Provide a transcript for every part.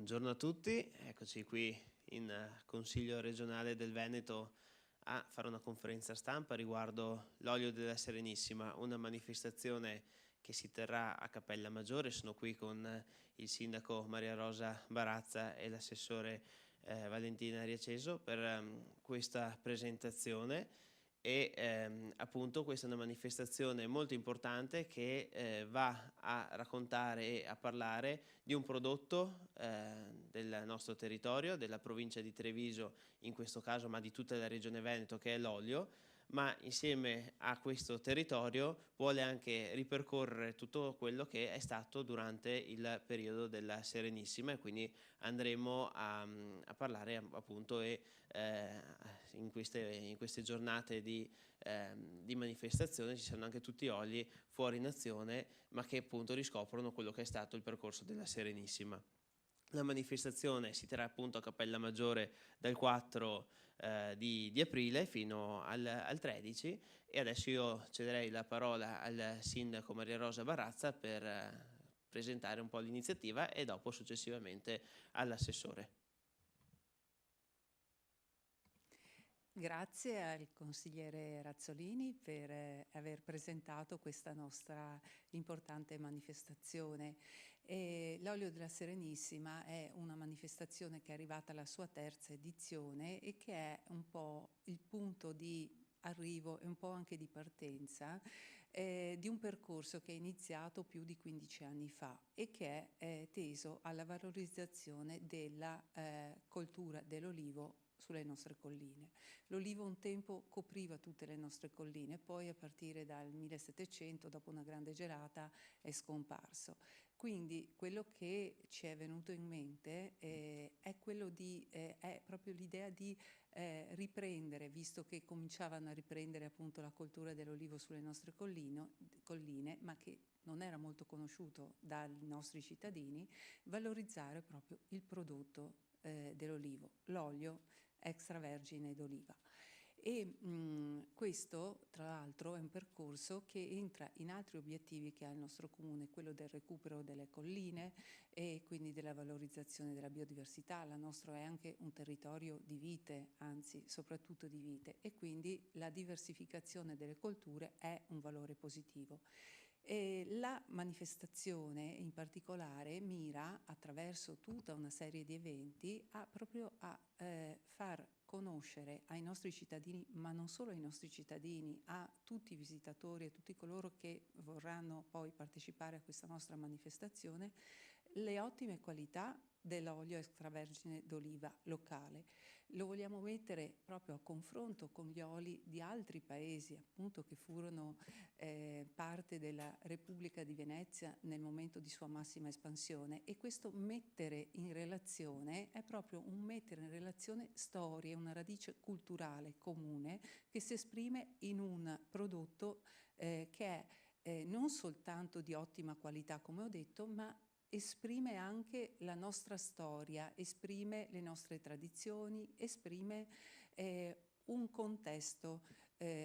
Buongiorno a tutti, eccoci qui in Consiglio regionale del Veneto a fare una conferenza stampa riguardo l'olio della Serenissima, una manifestazione che si terrà a Cappella Maggiore. Sono qui con il sindaco Maria Rosa Barazza e l'assessore Valentina Riaceso per questa presentazione. Appunto questa è una manifestazione molto importante che va a raccontare e a parlare di un prodotto del nostro territorio, della provincia di Treviso in questo caso, ma di tutta la regione Veneto, che è l'olio, ma insieme a questo territorio vuole anche ripercorrere tutto quello che è stato durante il periodo della Serenissima, e quindi andremo a parlare appunto in queste giornate di manifestazione ci saranno anche tutti oli fuori nazione, ma che appunto riscoprono quello che è stato il percorso della Serenissima. La manifestazione si terrà appunto a Cappella Maggiore dal 4 di aprile fino al 13, e adesso io cederei la parola al sindaco Maria Rosa Barazza per presentare un po' l'iniziativa e dopo successivamente all'assessore. Grazie al consigliere Razzolini per aver presentato questa nostra importante manifestazione. L'Olio della Serenissima è una manifestazione che è arrivata alla sua terza edizione e che è un po' il punto di arrivo e un po' anche di partenza di un percorso che è iniziato più di 15 anni fa e che è teso alla valorizzazione della coltura dell'olivo sulle nostre colline. L'olivo un tempo copriva tutte le nostre colline, poi a partire dal 1700, dopo una grande gelata, è scomparso. Quindi quello che ci è venuto in mente è proprio l'idea di riprendere, visto che cominciavano a riprendere appunto la coltura dell'olivo sulle nostre colline, ma che non era molto conosciuto dai nostri cittadini, valorizzare proprio il prodotto dell'olivo, l'olio extravergine d'oliva. Questo, tra l'altro, è un percorso che entra in altri obiettivi che ha il nostro comune, quello del recupero delle colline e quindi della valorizzazione della biodiversità. La nostra è anche un territorio di vite, anzi soprattutto di vite, e quindi la diversificazione delle colture è un valore positivo. La manifestazione in particolare mira, attraverso tutta una serie di eventi, proprio a far conoscere ai nostri cittadini, ma non solo ai nostri cittadini, a tutti i visitatori e tutti coloro che vorranno poi partecipare a questa nostra manifestazione, le ottime qualità dell'olio extravergine d'oliva locale. Lo vogliamo mettere proprio a confronto con gli oli di altri paesi, appunto, che furono parte della Repubblica di Venezia nel momento di sua massima espansione, e questo mettere in relazione è proprio un mettere in relazione storie, una radice culturale comune che si esprime in un prodotto che è non soltanto di ottima qualità, come ho detto, ma esprime anche la nostra storia, esprime le nostre tradizioni, esprime un contesto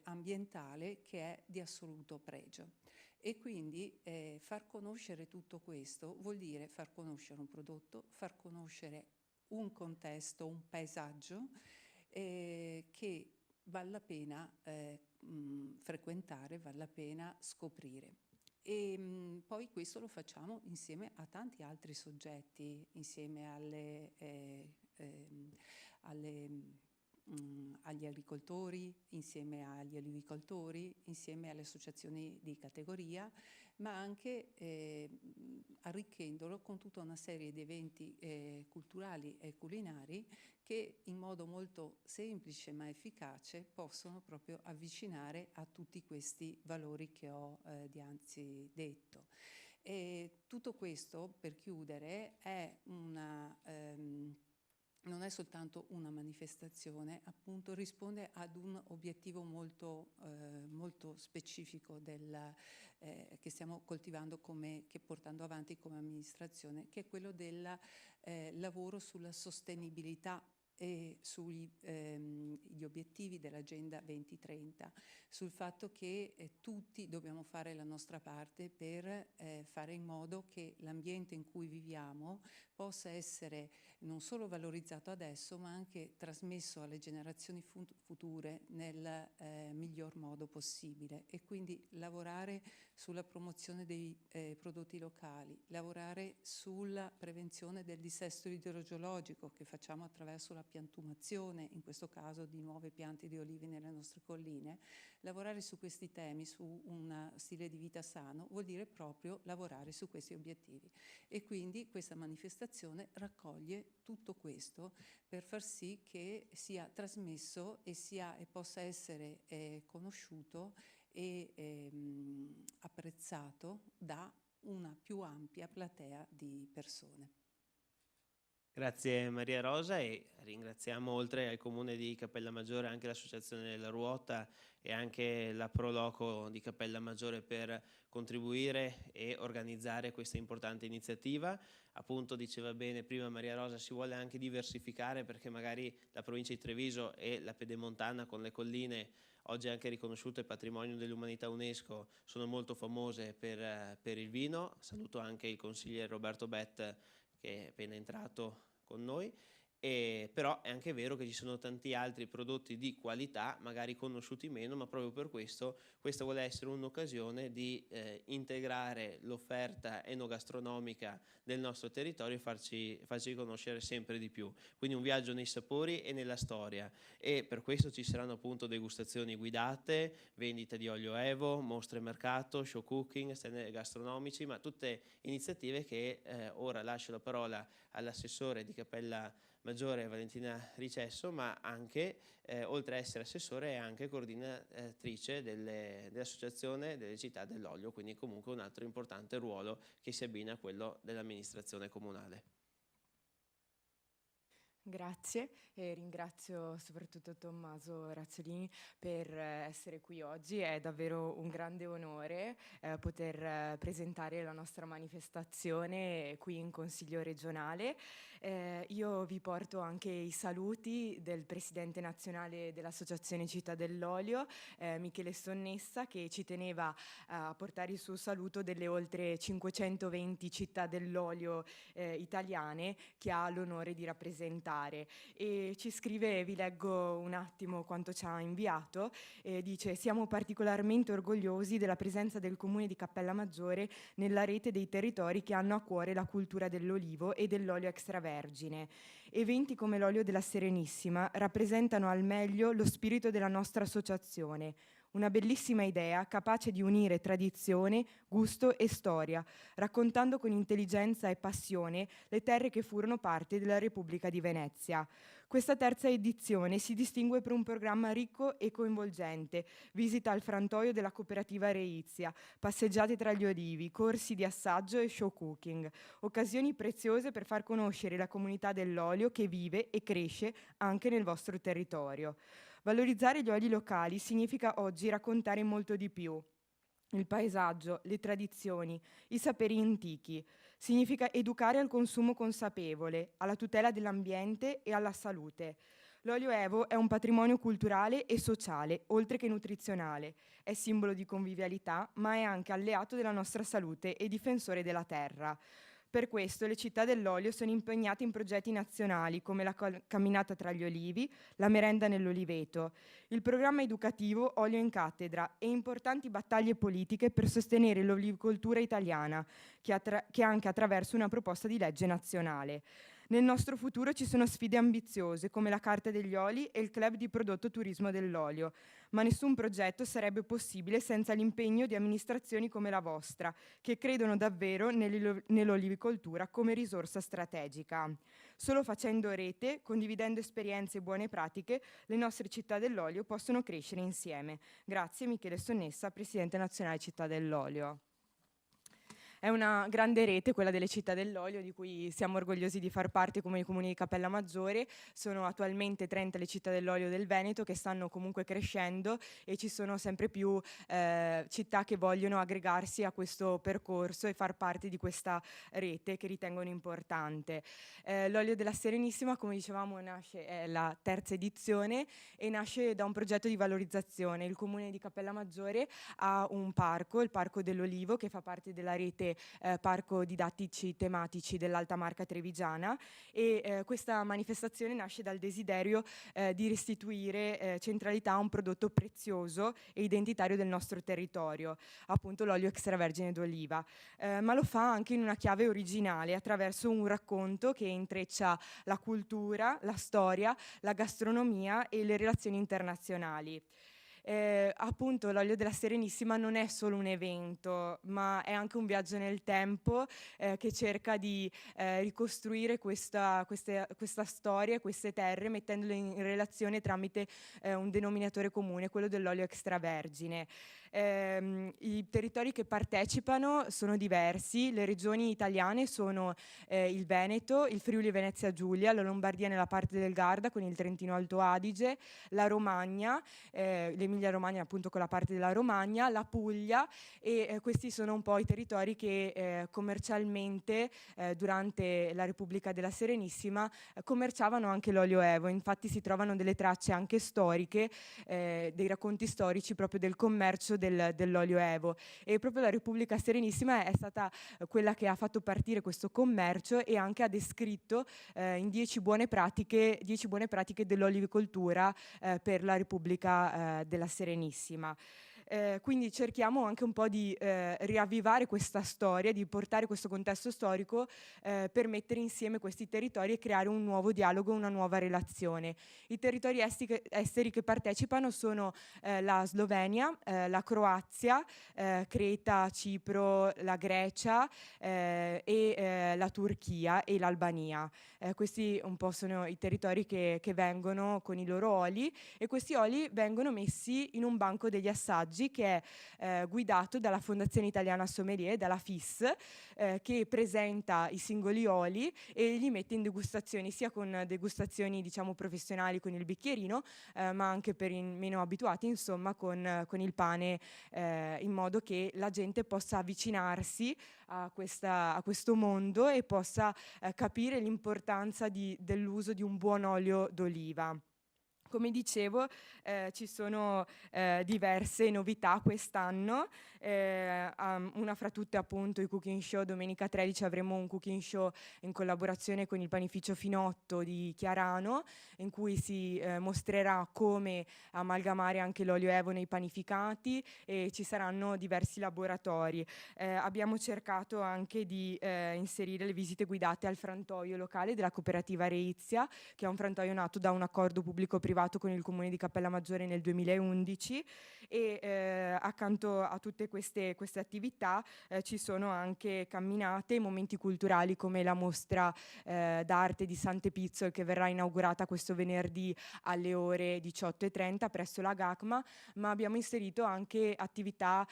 ambientale che è di assoluto pregio. E quindi far conoscere tutto questo vuol dire far conoscere un prodotto, far conoscere un contesto, un paesaggio che vale la pena frequentare, vale la pena scoprire. Poi questo lo facciamo insieme a tanti altri soggetti, insieme agli agricoltori, insieme agli olivicoltori, insieme alle associazioni di categoria, ma anche arricchendolo con tutta una serie di eventi culturali e culinari che in modo molto semplice ma efficace possono proprio avvicinare a tutti questi valori che ho dianzi detto. E tutto questo, per chiudere, non è soltanto una manifestazione, appunto risponde ad un obiettivo molto specifico che stiamo coltivando, che portando avanti come amministrazione, che è quello del lavoro sulla sostenibilità e sugli obiettivi dell'Agenda 2030, sul fatto che tutti dobbiamo fare la nostra parte per fare in modo che l'ambiente in cui viviamo possa essere non solo valorizzato adesso, ma anche trasmesso alle generazioni future nel miglior modo possibile, e quindi lavorare sulla promozione dei prodotti locali, lavorare sulla prevenzione del dissesto idrogeologico che facciamo attraverso la piantumazione, in questo caso di nuove piante di olivi nelle nostre colline. Lavorare su questi temi, su un stile di vita sano, vuol dire proprio lavorare su questi obiettivi, e quindi questa manifestazione raccoglie tutto questo per far sì che sia trasmesso e possa essere conosciuto e apprezzato da una più ampia platea di persone. Grazie Maria Rosa, e ringraziamo oltre al Comune di Cappellamaggiore anche l'Associazione della Ruota e anche la Proloco di Cappellamaggiore per contribuire e organizzare questa importante iniziativa. Appunto, diceva bene prima Maria Rosa, si vuole anche diversificare, perché magari la provincia di Treviso e la Pedemontana con le colline, oggi anche riconosciute patrimonio dell'umanità UNESCO, sono molto famose per il vino. Saluto anche il consigliere Roberto Bett, che è appena entrato con noi. Però è anche vero che ci sono tanti altri prodotti di qualità, magari conosciuti meno, ma proprio per questo questa vuole essere un'occasione di integrare l'offerta enogastronomica del nostro territorio e farci conoscere sempre di più. Quindi un viaggio nei sapori e nella storia, e per questo ci saranno appunto degustazioni guidate, vendita di olio Evo, mostre mercato, show cooking, stand gastronomici, ma tutte iniziative che ora lascio la parola all'assessore di Cappellamaggiore Valentina Ricesso, ma anche, oltre a essere assessore, è anche coordinatrice dell'Associazione delle Città dell'Olio, quindi comunque un altro importante ruolo che si abbina a quello dell'amministrazione comunale. Grazie, e ringrazio soprattutto Tommaso Razzolini per essere qui oggi. È davvero un grande onore poter presentare la nostra manifestazione qui in Consiglio regionale. Io vi porto anche i saluti del Presidente nazionale dell'Associazione Città dell'Olio, Michele Sonnessa, che ci teneva a portare il suo saluto delle oltre 520 città dell'olio italiane che ha l'onore di rappresentare. E ci scrive, vi leggo un attimo quanto ci ha inviato, dice: siamo particolarmente orgogliosi della presenza del Comune di Cappellamaggiore nella rete dei territori che hanno a cuore la cultura dell'olivo e dell'olio extravergine. Eventi come l'olio della Serenissima rappresentano al meglio lo spirito della nostra associazione. Una bellissima idea capace di unire tradizione, gusto e storia, raccontando con intelligenza e passione le terre che furono parte della Repubblica di Venezia. Questa terza edizione si distingue per un programma ricco e coinvolgente: visita al frantoio della cooperativa Reizia, passeggiate tra gli olivi, corsi di assaggio e show cooking, occasioni preziose per far conoscere la comunità dell'olio che vive e cresce anche nel vostro territorio. Valorizzare gli oli locali significa oggi raccontare molto di più: il paesaggio, le tradizioni, i saperi antichi. Significa educare al consumo consapevole, alla tutela dell'ambiente e alla salute. L'olio Evo è un patrimonio culturale e sociale, oltre che nutrizionale. È simbolo di convivialità, ma è anche alleato della nostra salute e difensore della terra. Per questo le città dell'olio sono impegnate in progetti nazionali come la camminata tra gli olivi, la merenda nell'oliveto, il programma educativo Olio in Cattedra e importanti battaglie politiche per sostenere l'olivicoltura italiana, che anche attraverso una proposta di legge nazionale. Nel nostro futuro ci sono sfide ambiziose come la Carta degli Oli e il Club di Prodotto Turismo dell'Olio, ma nessun progetto sarebbe possibile senza l'impegno di amministrazioni come la vostra, che credono davvero nell'olivicoltura come risorsa strategica. Solo facendo rete, condividendo esperienze e buone pratiche, le nostre città dell'olio possono crescere insieme. Grazie Michele Sonnessa, Presidente Nazionale Città dell'Olio. È una grande rete, quella delle città dell'olio, di cui siamo orgogliosi di far parte come Comune di Capellammaggiore. Sono attualmente 30 le città dell'olio del Veneto che stanno comunque crescendo e ci sono sempre più città che vogliono aggregarsi a questo percorso e far parte di questa rete che ritengono importante. L'olio della Serenissima, come dicevamo, è la terza edizione e nasce da un progetto di valorizzazione. Il Comune di Capellammaggiore ha un parco, il Parco dell'Olivo, che fa parte della rete parco didattici tematici dell'Alta Marca Trevigiana, e questa manifestazione nasce dal desiderio di restituire centralità a un prodotto prezioso e identitario del nostro territorio, appunto l'olio extravergine d'oliva, ma lo fa anche in una chiave originale attraverso un racconto che intreccia la cultura, la storia, la gastronomia e le relazioni internazionali. Appunto l'olio della Serenissima non è solo un evento, ma è anche un viaggio nel tempo che cerca di ricostruire questa storia, queste terre, mettendole in relazione tramite un denominatore comune, quello dell'olio extravergine. I territori che partecipano sono diversi, le regioni italiane sono il Veneto, il Friuli Venezia Giulia, la Lombardia nella parte del Garda con il Trentino Alto Adige, la Romagna, l'Emilia Romagna appunto con la parte della Romagna, la Puglia, e questi sono un po' i territori che commercialmente durante la Repubblica della Serenissima commerciavano anche l'olio Evo. Infatti si trovano delle tracce anche storiche, dei racconti storici proprio del commercio dell'olio Evo, e proprio la Repubblica Serenissima è stata quella che ha fatto partire questo commercio e anche ha descritto in 10 buone pratiche dell'olivicoltura per la Repubblica della Serenissima. Quindi cerchiamo anche un po' di riavvivare questa storia, di portare questo contesto storico per mettere insieme questi territori e creare un nuovo dialogo, una nuova relazione. I territori esteri che partecipano sono la Slovenia, la Croazia, Creta, Cipro, la Grecia e la Turchia e l'Albania. Questi un po' sono i territori che vengono con i loro oli, e questi oli vengono messi in un banco degli assaggi che è guidato dalla Fondazione Italiana Sommelier, dalla FIS, che presenta i singoli oli e li mette in degustazioni, sia con degustazioni diciamo professionali con il bicchierino, ma anche per i meno abituati, insomma, con il pane, in modo che la gente possa avvicinarsi a questo mondo e possa capire l'importanza dell'uso di un buon olio d'oliva. Come dicevo, ci sono diverse novità quest'anno, una fra tutte appunto i cooking show. Domenica 13 avremo un cooking show in collaborazione con il panificio Finotto di Chiarano, in cui si mostrerà come amalgamare anche l'olio Evo nei panificati, e ci saranno diversi laboratori. Abbiamo cercato anche di inserire le visite guidate al frantoio locale della cooperativa Reizia, che è un frantoio nato da un accordo pubblico-privato con il Comune di Capellammaggiore nel 2011, e accanto a tutte queste attività ci sono anche camminate e momenti culturali come la mostra d'arte di Sante Pizzol, che verrà inaugurata questo venerdì alle ore 18:30 presso la GACMA, ma abbiamo inserito anche attività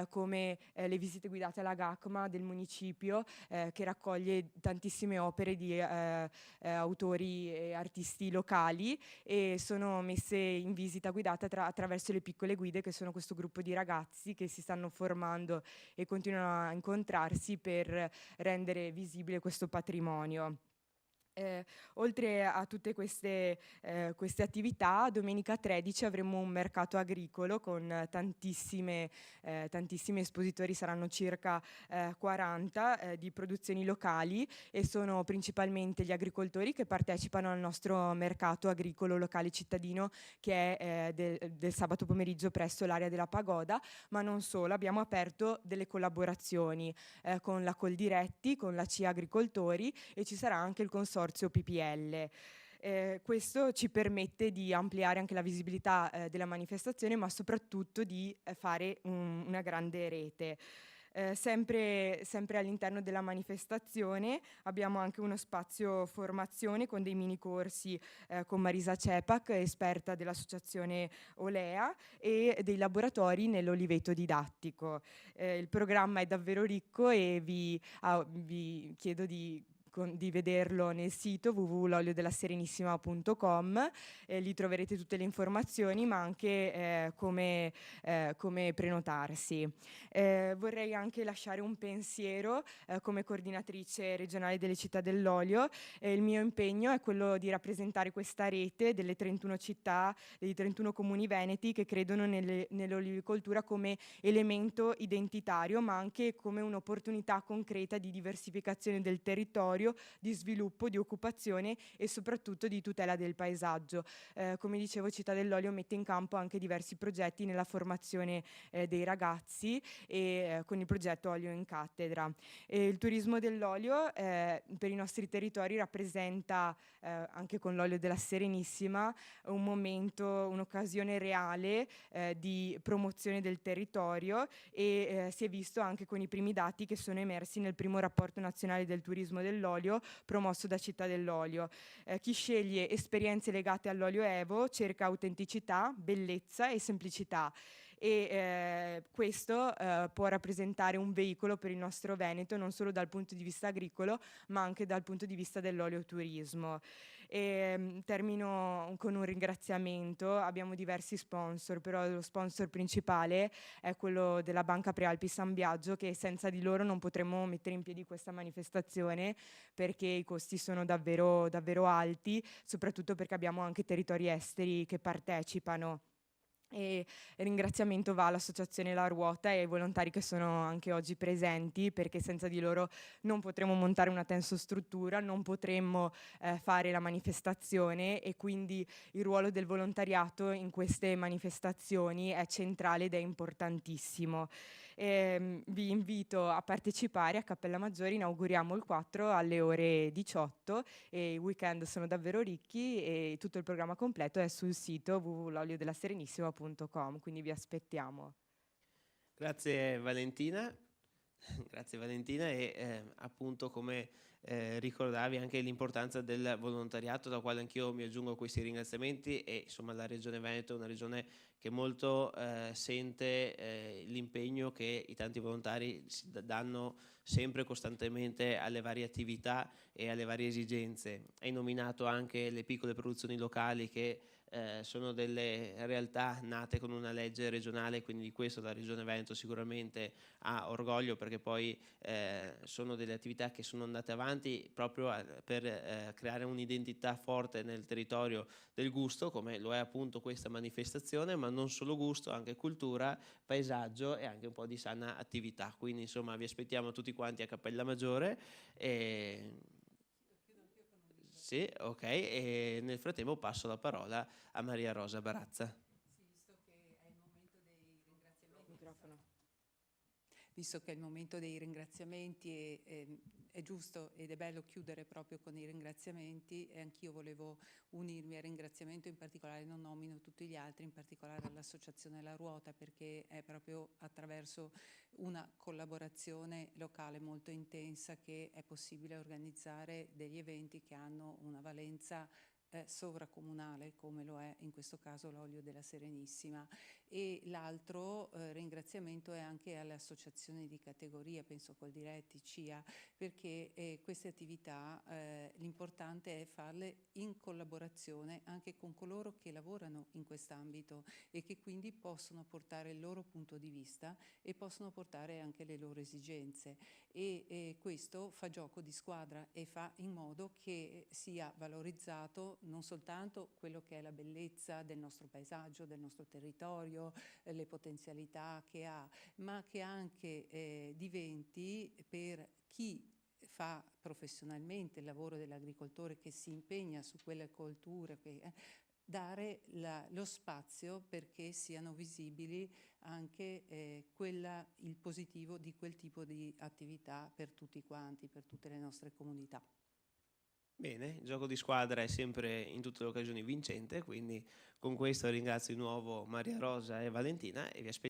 come le visite guidate alla GACMA del municipio, che raccoglie tantissime opere di autori e artisti locali, e sono messe in visita guidata attraverso le piccole guide, che sono questo gruppo di ragazzi che si stanno formando e continuano a incontrarsi per rendere visibile questo patrimonio. Oltre a tutte queste attività, domenica 13 avremo un mercato agricolo con tantissimi espositori, saranno circa 40 di produzioni locali, e sono principalmente gli agricoltori che partecipano al nostro mercato agricolo locale cittadino, che è del sabato pomeriggio presso l'area della Pagoda, ma non solo. Abbiamo aperto delle collaborazioni con la Coldiretti, con la CIA Agricoltori, e ci sarà anche il consorzio PPL. Questo ci permette di ampliare anche la visibilità della manifestazione, ma soprattutto di fare una grande rete. Sempre all'interno della manifestazione abbiamo anche uno spazio formazione con dei mini corsi con Marisa Cepac, esperta dell'associazione Olea, e dei laboratori nell'oliveto didattico. Il programma è davvero ricco e vi chiedo di vederlo nel sito www.l'oliodellaserenissima.com. Lì troverete tutte le informazioni, ma anche come prenotarsi. Vorrei anche lasciare un pensiero come coordinatrice regionale delle città dell'olio. Il mio impegno è quello di rappresentare questa rete delle 31 città, dei 31 comuni veneti che credono nell'olivicoltura come elemento identitario, ma anche come un'opportunità concreta di diversificazione del territorio, di sviluppo, di occupazione e soprattutto di tutela del paesaggio. Come dicevo, Città dell'Olio mette in campo anche diversi progetti nella formazione dei ragazzi e con il progetto Olio in Cattedra. Il turismo dell'olio per i nostri territori rappresenta, anche con l'olio della Serenissima, un momento, un'occasione reale di promozione del territorio e si è visto anche con i primi dati che sono emersi nel primo rapporto nazionale del turismo dell'olio promosso da Città dell'Olio. Chi sceglie esperienze legate all'olio Evo cerca autenticità, bellezza e semplicità. E questo può rappresentare un veicolo per il nostro Veneto non solo dal punto di vista agricolo ma anche dal punto di vista dell'olioturismo. Termino con un ringraziamento. Abbiamo diversi sponsor, però lo sponsor principale è quello della Banca Prealpi San Biagio, che senza di loro non potremmo mettere in piedi questa manifestazione perché i costi sono davvero, davvero alti, soprattutto perché abbiamo anche territori esteri che partecipano. E il ringraziamento va all'Associazione La Ruota e ai volontari che sono anche oggi presenti, perché senza di loro non potremmo montare una tensostruttura, non potremmo fare la manifestazione e quindi il ruolo del volontariato in queste manifestazioni è centrale ed è importantissimo. Vi invito a partecipare a Cappella Maggiore, inauguriamo il 4 alle ore 18 e i weekend sono davvero ricchi e tutto il programma completo è sul sito www.l'oliodellaserenissima.com, quindi vi aspettiamo. Grazie Valentina, grazie Valentina e appunto come ricordavi anche l'importanza del volontariato, da quale anch'io mi aggiungo a questi ringraziamenti e insomma la Regione Veneto è una regione che molto sente l'impegno che i tanti volontari si danno sempre e costantemente alle varie attività e alle varie esigenze. Hai nominato anche le piccole produzioni locali che sono delle realtà nate con una legge regionale, quindi di questo la Regione Veneto sicuramente ha orgoglio perché poi sono delle attività che sono andate avanti proprio per creare un'identità forte nel territorio del gusto, come lo è appunto questa manifestazione, ma non solo gusto, anche cultura, paesaggio e anche un po' di sana attività. Quindi insomma vi aspettiamo tutti quanti a Cappella Maggiore. Sì, ok, e nel frattempo passo la parola a Maria Rosa Barazza. Visto che è il momento dei ringraziamenti è giusto ed è bello chiudere proprio con i ringraziamenti e anch'io volevo unirmi al ringraziamento, in particolare non nomino tutti gli altri, in particolare all'Associazione La Ruota, perché è proprio attraverso una collaborazione locale molto intensa che è possibile organizzare degli eventi che hanno una valenza sovracomunale, come lo è in questo caso l'olio della Serenissima. E l'altro ringraziamento è anche alle associazioni di categoria, penso Coldiretti, CIA, perché queste attività l'importante è farle in collaborazione anche con coloro che lavorano in quest'ambito e che quindi possono portare il loro punto di vista e possono portare anche le loro esigenze e questo fa gioco di squadra e fa in modo che sia valorizzato non soltanto quello che è la bellezza del nostro paesaggio, del nostro territorio, le potenzialità che ha, ma che anche diventi per chi fa professionalmente il lavoro dell'agricoltore, che si impegna su quelle colture, dare lo spazio perché siano visibili anche il positivo di quel tipo di attività per tutti quanti, per tutte le nostre comunità. Bene, il gioco di squadra è sempre in tutte le occasioni vincente, quindi con questo ringrazio di nuovo Maria Rosa e Valentina e vi aspetto